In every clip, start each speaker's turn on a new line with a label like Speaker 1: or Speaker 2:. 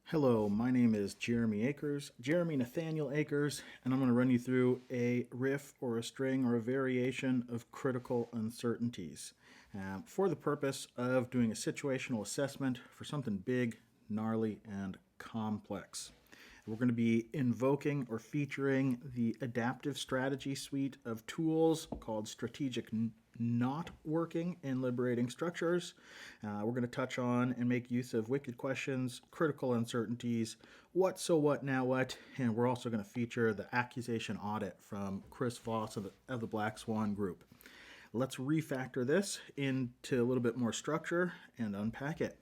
Speaker 1: Hello, my name is Jeremy Nathaniel Akers, and I'm going to run you through a riff or a string or a variation of critical uncertainties for the purpose of doing a situational assessment for something big, gnarly, and complex. We're going to be invoking or featuring the adaptive strategy suite of tools called strategic Knotworking in liberating structures. We're going to touch on and make use of wicked questions, critical uncertainties, what, so what, now what, and we're also going to feature the accusation audit from Chris Voss of the Black Swan Group. Let's refactor this into a little bit more structure and unpack it.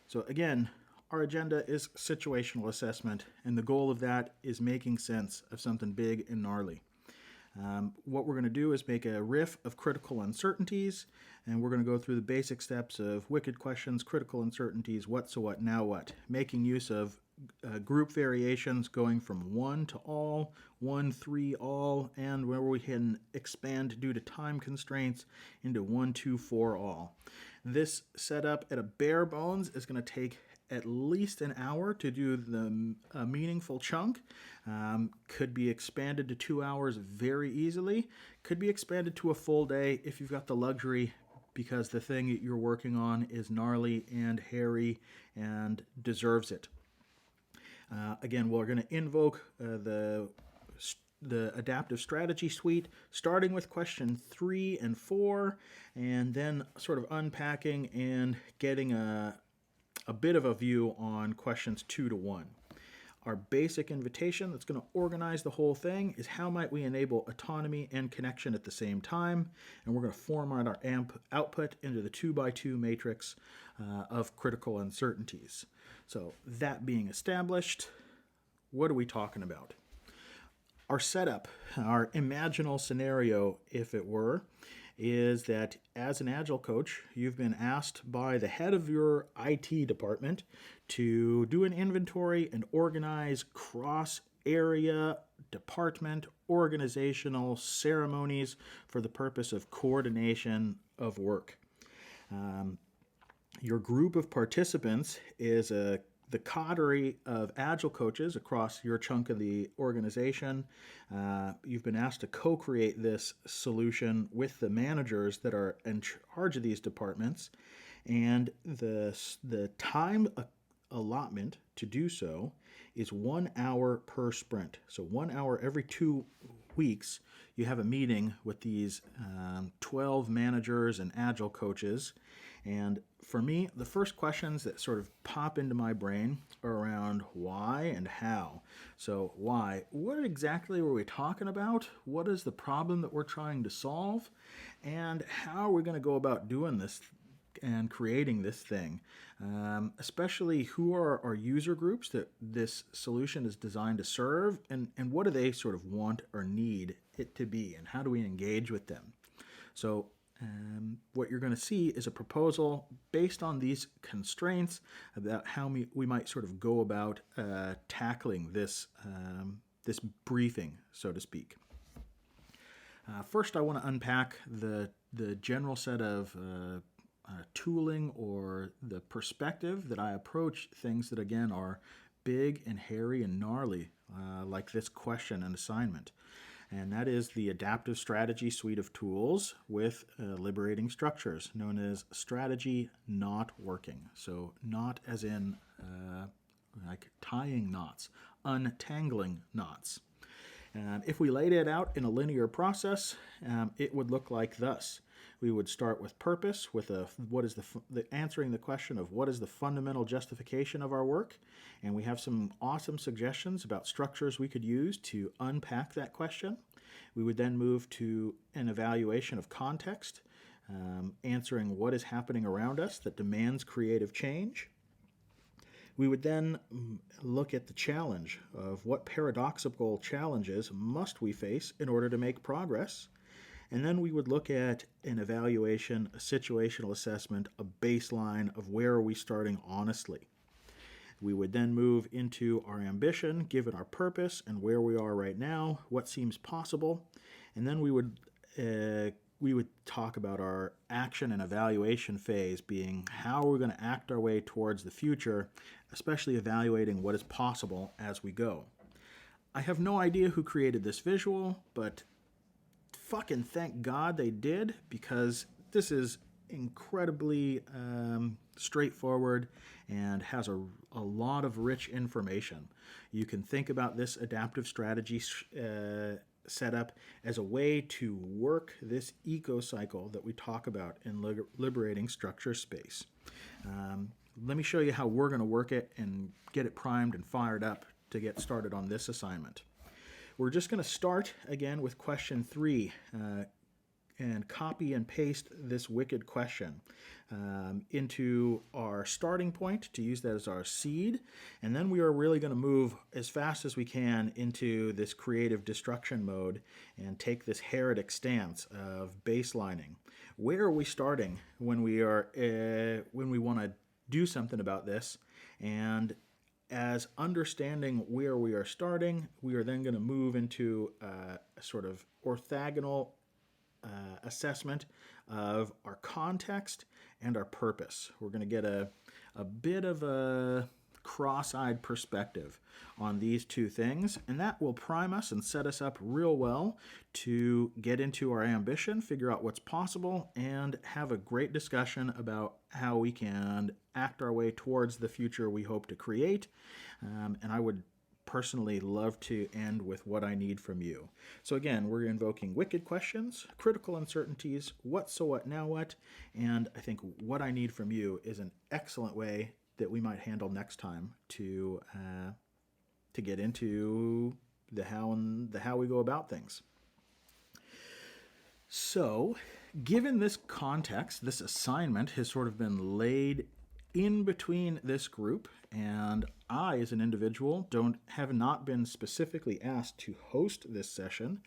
Speaker 1: So again, our agenda is situational assessment, and the goal of that is making sense of something big and gnarly. What we're going to do is make a riff of critical uncertainties, and we're going to go through the basic steps of wicked questions, critical uncertainties, what, so what, now what, making use of group variations going from 1 to all, 1, 3, all, and where we can expand due to time constraints into 1, 2, 4, all. This setup at a bare bones is going to take at least an hour to do the meaningful chunk. Could be expanded to 2 hours very easily. Could be expanded to a full day if you've got the luxury, because the thing that you're working on is gnarly and hairy and deserves it. Again, we're going to invoke the adaptive strategy suite, starting with question 3 and 4, and then sort of unpacking and getting a bit of a view on questions 2 to 1. Our basic invitation that's going to organize the whole thing is how might we enable autonomy and connection at the same time, and we're going to format our AMP output into the 2x2 matrix of critical uncertainties. So that being established, what are we talking about? Our setup, our imaginal scenario, if it were, is that as an Agile coach, you've been asked by the head of your IT department to do an inventory and organize cross-area department organizational ceremonies for the purpose of coordination of work. Your group of participants is the coterie of Agile coaches across your chunk of the organization. You've been asked to co-create this solution with the managers that are in charge of these departments, and the time allotment to do so is 1 hour per sprint. So 1 hour every 2 weeks, you have a meeting with these 12 managers and Agile coaches. And for me, the first questions that sort of pop into my brain are around why and how. So why? What exactly were we talking about? What is the problem that we're trying to solve? And how are we going to go about doing this and creating this thing? Especially who are our user groups that this solution is designed to serve, and what do they sort of want or need it to be, and how do we engage with them? So what you're going to see is a proposal based on these constraints about how we might sort of go about tackling this briefing, so to speak. First, I want to unpack the general set of tooling or the perspective that I approach things that, again, are big and hairy and gnarly, like this question and assignment. And that is the adaptive strategy suite of tools with liberating structures, known as strategy Knotworking. So knot as in like tying knots, untangling knots. If we laid it out in a linear process, it would look like thus. We would start with purpose, with answering the question of what is the fundamental justification of our work, and we have some awesome suggestions about structures we could use to unpack that question. We would then move to an evaluation of context, answering what is happening around us that demands creative change. We would then look at the challenge of what paradoxical challenges must we face in order to make progress. And then we would look at an evaluation, a situational assessment, a baseline of where are we starting honestly. We would then move into our ambition, given our purpose and where we are right now, what seems possible. And then we would talk about our action and evaluation phase, being how we're going to act our way towards the future especially evaluating what is possible as we go. I have no idea who created this visual, but fucking thank God they did, because this is incredibly straightforward and has a lot of rich information. You can think about this adaptive strategy setup as a way to work this eco cycle that we talk about in liberating structure space. Let me show you how we're going to work it and get it primed and fired up to get started on this assignment. We're just going to start again with question 3 and copy and paste this wicked question into our starting point to use that as our seed. And then we are really going to move as fast as we can into this creative destruction mode and take this heretic stance of baselining. Where are we starting when we want to do something about this? And as understanding where we are starting, we are then going to move into a sort of orthogonal assessment of our context and our purpose. We're going to get a bit of a cross-eyed perspective on these two things, and that will prime us and set us up real well to get into our ambition, figure out what's possible, and have a great discussion about how we can act our way towards the future we hope to create. And I would personally love to end with what I need from you. So again, we're invoking wicked questions, critical uncertainties, what, so what, now what, and I think what I need from you is an excellent way that we might handle next time to get into the how and the how we go about things. So, given this context, this assignment has sort of been laid in between this group, and I, as an individual, have not been specifically asked to host this session.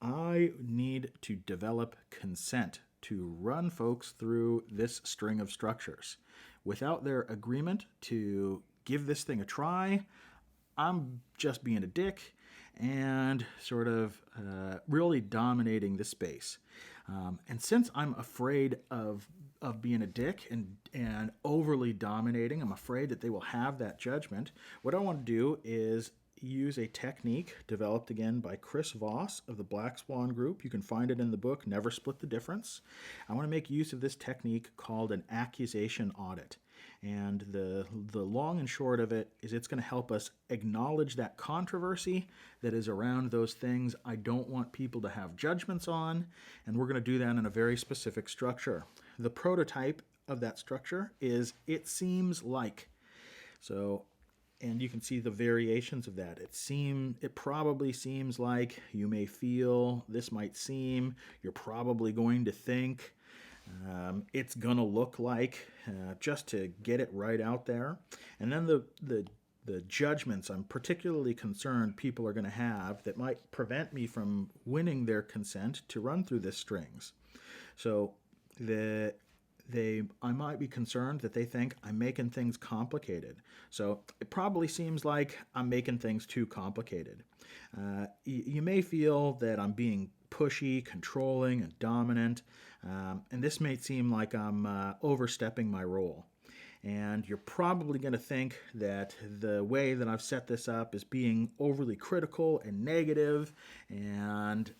Speaker 1: I need to develop consent to run folks through this string of structures. Without their agreement to give this thing a try, I'm just being a dick and sort of really dominating the space. And since I'm afraid of being a dick and overly dominating, I'm afraid that they will have that judgment. What I want to do is use a technique developed again by Chris Voss of the Black Swan Group. You can find it in the book, Never Split the Difference. I want to make use of this technique called an accusation audit. And the long and short of it is it's going to help us acknowledge that controversy that is around those things I don't want people to have judgments on, and we're going to do that in a very specific structure. The prototype of that structure is it seems like. So, and you can see the variations of that. It probably seems like, you may feel, this might seem, you're probably going to think, it's gonna look like, just to get it right out there. And then the judgments I'm particularly concerned people are going to have that might prevent me from winning their consent to run through this strings. So I might be concerned that they think I'm making things complicated. So it probably seems like I'm making things too complicated. You may feel that I'm being pushy, controlling, and dominant, and this may seem like I'm overstepping my role. And you're probably going to think that the way that I've set this up is being overly critical and negative and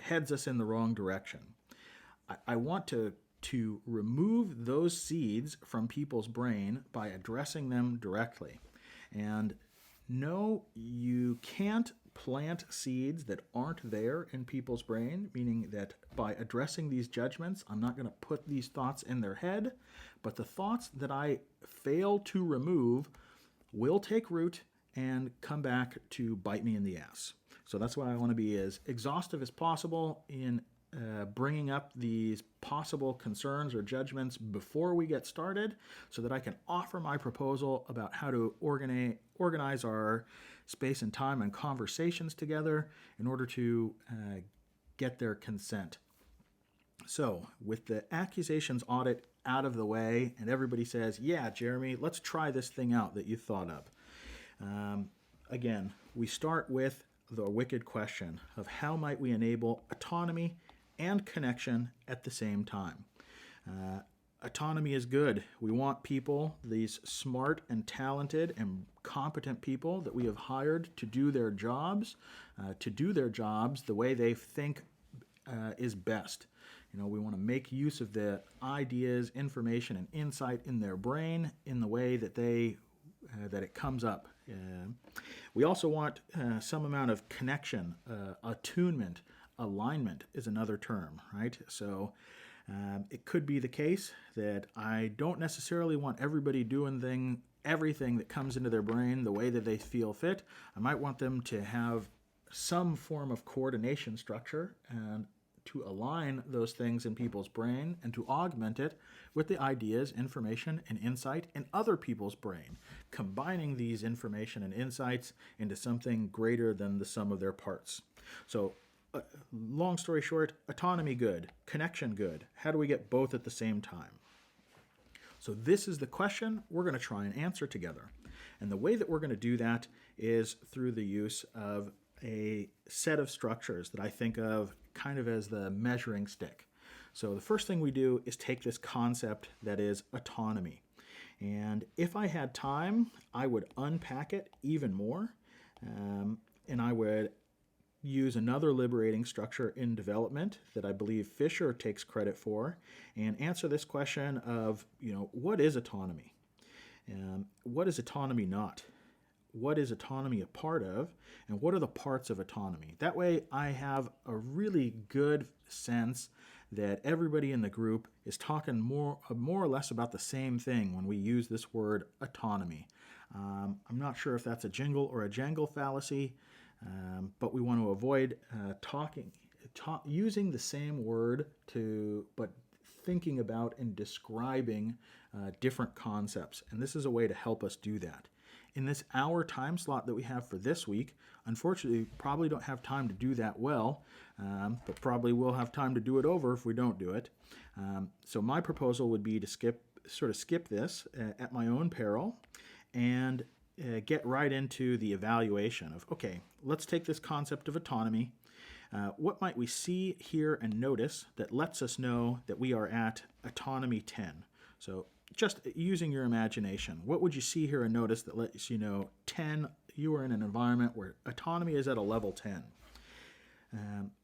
Speaker 1: heads us in the wrong direction. I want to remove those seeds from people's brain by addressing them directly. And no, you can't plant seeds that aren't there in people's brain, meaning that by addressing these judgments, I'm not going to put these thoughts in their head, but the thoughts that I fail to remove will take root and come back to bite me in the ass. So that's why I want to be as exhaustive as possible in bringing up these possible concerns or judgments before we get started, so that I can offer my proposal about how to organize our space and time and conversations together in order to get their consent. So with the accusations audit out of the way and everybody says, yeah, Jeremy, let's try this thing out that you thought of. Again, we start with the wicked question of how might we enable autonomy and connection at the same time. autonomy is good. We want people, these smart and talented and competent people that we have hired to do their jobs the way they think is best. We want to make use of the ideas, information, and insight in their brain in the way that that it comes up. We also want some amount of connection, attunement, alignment is another term, right? So it could be the case that I don't necessarily want everybody doing everything that comes into their brain the way that they feel fit. I might want them to have some form of coordination structure and to align those things in people's brain and to augment it with the ideas, information, and insight in other people's brain, combining these information and insights into something greater than the sum of their parts. So, long story short, autonomy good, connection good. How do we get both at the same time? So this is the question we're going to try and answer together. And the way that we're going to do that is through the use of a set of structures that I think of kind of as the measuring stick. So the first thing we do is take this concept that is autonomy. And if I had time, I would unpack it even more, and I would use another liberating structure in development that I believe Fisher takes credit for, and answer this question of, what is autonomy? What is autonomy not? What is autonomy a part of? And what are the parts of autonomy? That way I have a really good sense that everybody in the group is talking more or less about the same thing when we use this word autonomy. I'm not sure if that's a jingle or a jangle fallacy, but we want to avoid using the same word but thinking about and describing different concepts. And this is a way to help us do that. In this hour time slot that we have for this week, unfortunately, probably don't have time to do that well, but probably will have time to do it over if we don't do it. So my proposal would be to skip this at my own peril and get right into the evaluation of, okay, let's take this concept of autonomy. What might we see, hear, and notice that lets us know that we are at autonomy 10? So just using your imagination, what would you see, hear, and notice that lets you know 10, you are in an environment where autonomy is at a level 10?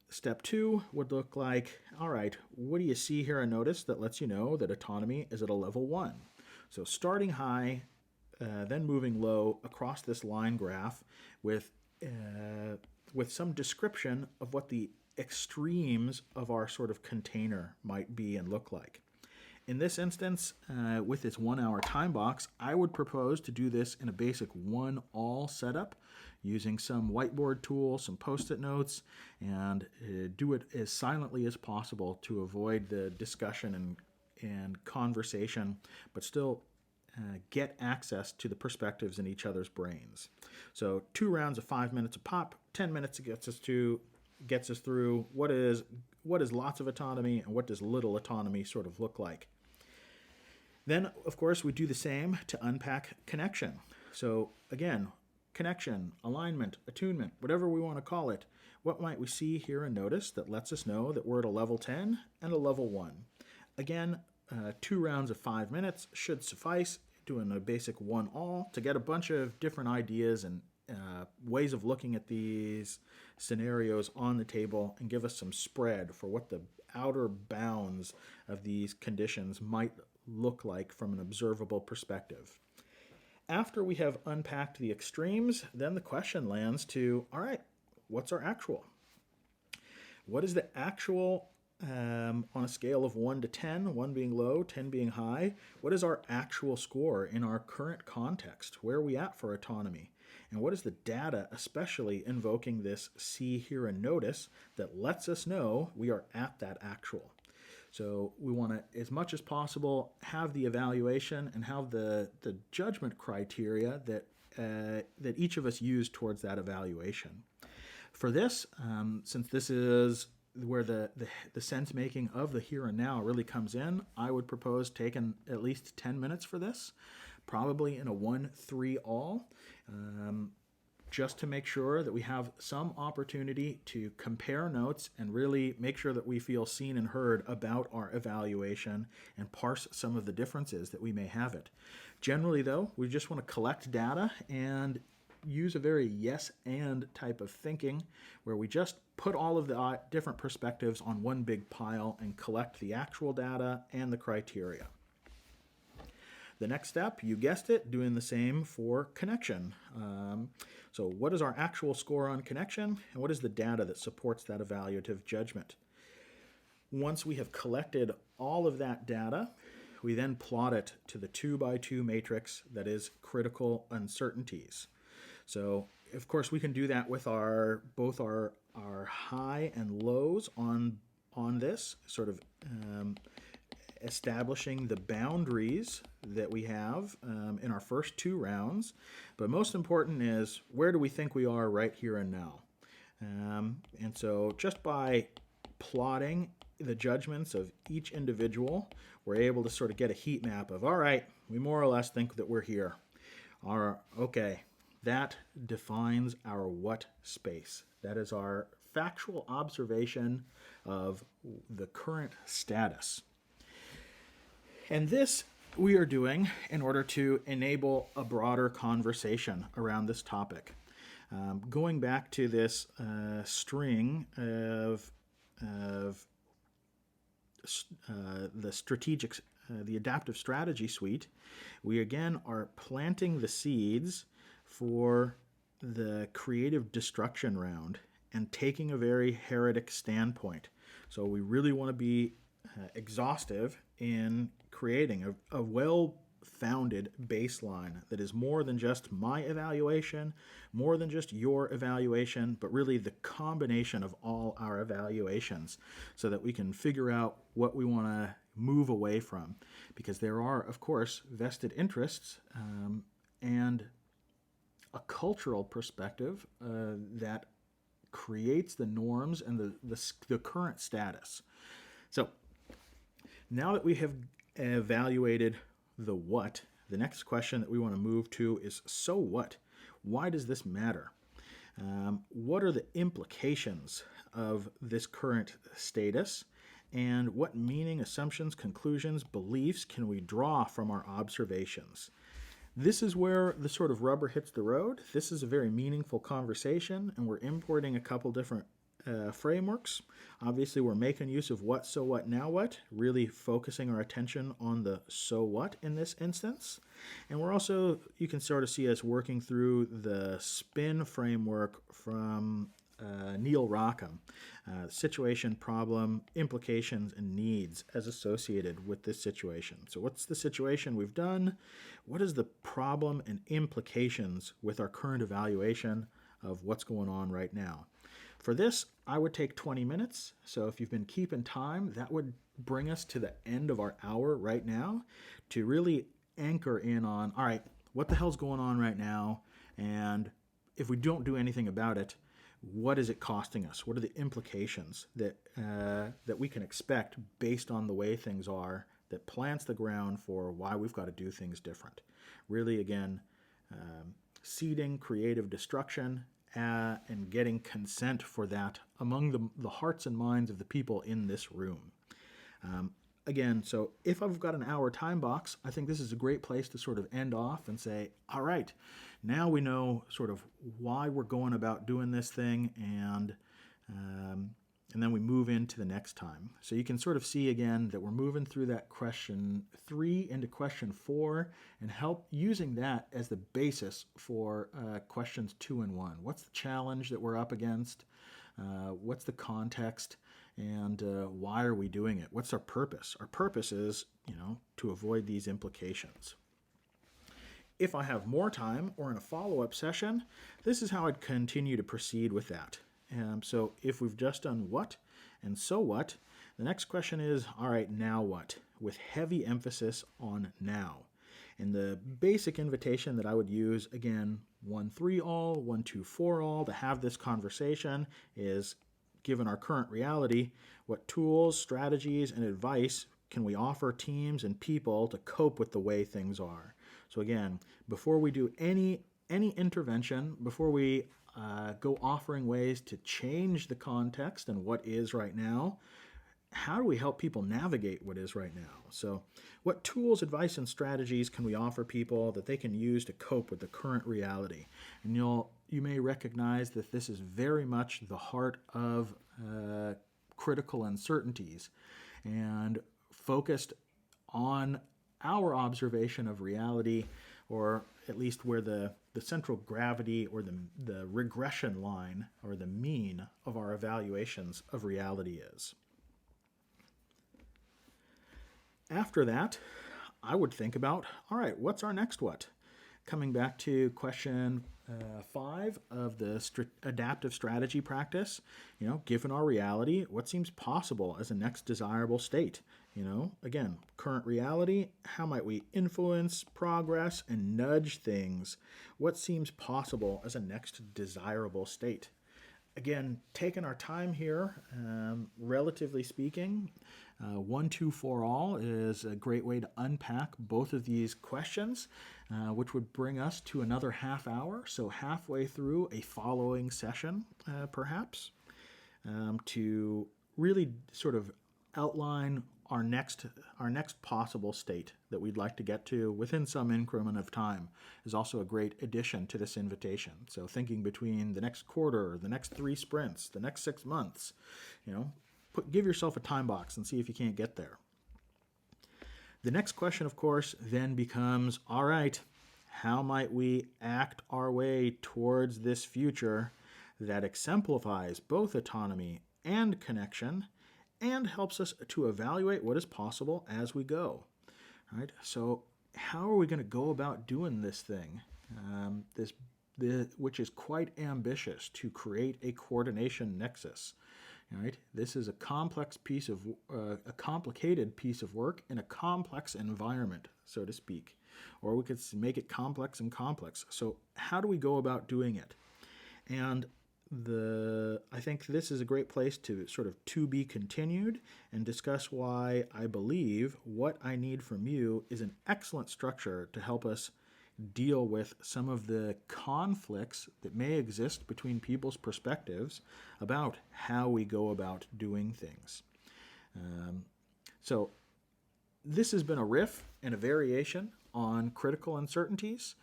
Speaker 1: Step 2 would look like, all right, what do you see, hear, and notice that lets you know that autonomy is at a level 1? So starting high, then moving low across this line graph with some description of what the extremes of our sort of container might be and look like. In this instance, with its 1 hour time box, I would propose to do this in a basic 1-all setup using some whiteboard tools, some post-it notes, and do it as silently as possible to avoid the discussion and conversation, but still get access to the perspectives in each other's brains. So 2 rounds of 5 minutes a pop, 10 minutes gets us through what is lots of autonomy and what does little autonomy sort of look like. Then, of course, we do the same to unpack connection. So again, connection, alignment, attunement, whatever we want to call it, what might we see, hear, and notice that lets us know that we're at a level 10 and a level 1? Again, 2 rounds of 5 minutes should suffice, doing a basic 1-all to get a bunch of different ideas and ways of looking at these scenarios on the table and give us some spread for what the outer bounds of these conditions might look like from an observable perspective. After we have unpacked the extremes, then the question lands to, all right, what's our actual? What is the actual on a scale of 1 to 10, 1 being low, 10 being high? What is our actual score in our current context? Where are we at for autonomy? And what is the data, especially invoking this see, hear, and notice, that lets us know we are at that actual? So we want to, as much as possible, have the evaluation and have the judgment criteria that each of us use towards that evaluation. For this, since this is where the sense making of the here and now really comes in, I would propose taking at least 10 minutes for this, probably in a 1-3-all. just to make sure that we have some opportunity to compare notes and really make sure that we feel seen and heard about our evaluation and parse some of the differences that we may have it. Generally, though, we just want to collect data and use a very yes and type of thinking where we just put all of the different perspectives on one big pile and collect the actual data and the criteria. The next step, you guessed it, doing the same for connection. So what is our actual score on connection, and what is the data that supports that evaluative judgment? Once we have collected all of that data, we then plot it to the 2x2 matrix that is critical uncertainties. So, of course, we can do that with both our high and lows on this, sort of establishing the boundaries that we have in our first two rounds. But most important is, where do we think we are right here and now? And so just by plotting the judgments of each individual, we're able to sort of get a heat map of, all right, we more or less think that we're here. Okay, that defines our what space. That is our factual observation of the current status. And this we are doing in order to enable a broader conversation around this topic. Going back to this string of the adaptive strategy suite, we again are planting the seeds for the creative destruction round and taking a very heretic standpoint. So we really want to be exhaustive in creating a well-founded baseline that is more than just my evaluation, more than just your evaluation, but really the combination of all our evaluations so that we can figure out what we want to move away from. Because there are, of course, vested interests and a cultural perspective that creates the norms and the current status. So now that we have evaluated the what, the next question that we want to move to is, so what? Why does this matter? What are the implications of this current status? And what meaning, assumptions, conclusions, beliefs can we draw from our observations? This is where the sort of rubber hits the road. This is a very meaningful conversation, and we're importing a couple different frameworks. Obviously, we're making use of what, so what, now what, really focusing our attention on the so what in this instance. And we're also, you can sort of see us working through the SPIN framework from Neil Rockham, situation, problem, implications, and needs as associated with this situation. So what's the situation we've done? What is the problem and implications with our current evaluation of what's going on right now? For this, I would take 20 minutes. So if you've been keeping time, that would bring us to the end of our hour right now to really anchor in on, all right, what the hell's going on right now? And if we don't do anything about it, what is it costing us? What are the implications that we can expect based on the way things are that plants the ground for why we've got to do things different? Really, again, seeding creative destruction and getting consent for that among the hearts and minds of the people in this room. Again, so if I've got an hour time box, I think this is a great place to sort of end off and say, all right, now we know sort of why we're going about doing this thing, and then we move into the next time. So you can sort of see again that we're moving through that question 3 into question 4 and help using that as the basis for questions 2 and 1. What's the challenge that we're up against? What's the context? And why are we doing it? What's our purpose? Our purpose is, to avoid these implications. If I have more time or in a follow-up session, this is how I'd continue to proceed with that. So if we've just done what and so what, the next question is, all right, now what? With heavy emphasis on now. And the basic invitation that I would use, again, 1-3 all, 1-2-4 all, to have this conversation is, given our current reality, what tools, strategies, and advice can we offer teams and people to cope with the way things are? So again, before we do any any intervention, before we go offering ways to change the context and what is right now, how do we help people navigate what is right now? So, what tools, advice, and strategies can we offer people that they can use to cope with the current reality? And you may recognize that this is very much the heart of critical uncertainties, and focused on our observation of reality, or at least where the central gravity or the regression line or the mean of our evaluations of reality is. After that, I would think about, all right, what's our next what? Coming back to question 5 of the adaptive strategy practice, given our reality, what seems possible as a next desirable state? Again, current reality, how might we influence, progress, and nudge things? What seems possible as a next desirable state? Again, taking our time here, relatively speaking, 1, 2, 4 all is a great way to unpack both of these questions, which would bring us to another half hour, so halfway through a following session, perhaps, to really sort of outline our next possible state that we'd like to get to within some increment of time is also a great addition to this invitation. So thinking between the next quarter, the next 3 sprints, the next 6 months, give yourself a time box and see if you can't get there. The next question, of course, then becomes, all right, how might we act our way towards this future that exemplifies both autonomy and connection and helps us to evaluate what is possible as we go? Right? So how are we going to go about doing this thing, which is quite ambitious, to create a coordination nexus? Right? This is a complicated piece of work in a complex environment, so to speak. Or we could make it complex and complex. So how do we go about doing it? And I think this is a great place to sort of to be continued and discuss why I believe what I need from you is an excellent structure to help us deal with some of the conflicts that may exist between people's perspectives about how we go about doing things. So this has been a riff and a variation on critical uncertainties,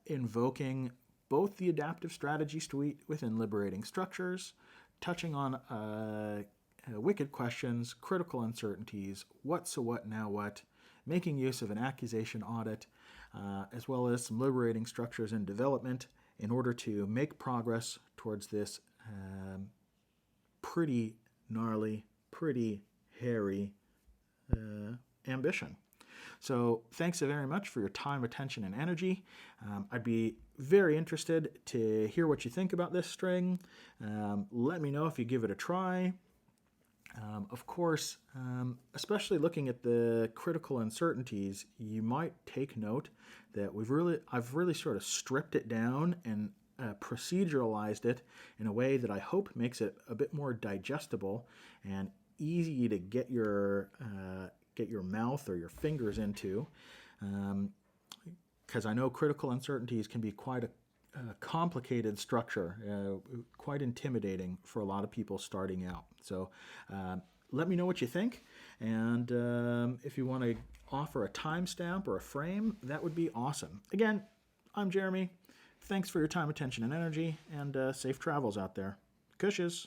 Speaker 1: invoking both the adaptive strategy suite within Liberating Structures, touching on wicked questions, critical uncertainties, what, so what, now what, making use of an accusation audit, as well as some liberating structures in development in order to make progress towards this pretty gnarly, pretty hairy ambition. So thanks very much for your time, attention, and energy. I'd be very interested to hear what you think about this string. Let me know if you give it a try. Of course, especially looking at the critical uncertainties, you might take note that I've really sort of stripped it down and proceduralized it in a way that I hope makes it a bit more digestible and easy to get your mouth or your fingers into, because I know critical uncertainties can be quite a complicated structure, quite intimidating for a lot of people starting out. So let me know what you think, and if you want to offer a timestamp or a frame, that would be awesome. Again, I'm Jeremy. Thanks for your time, attention, and energy, and safe travels out there. Cushes.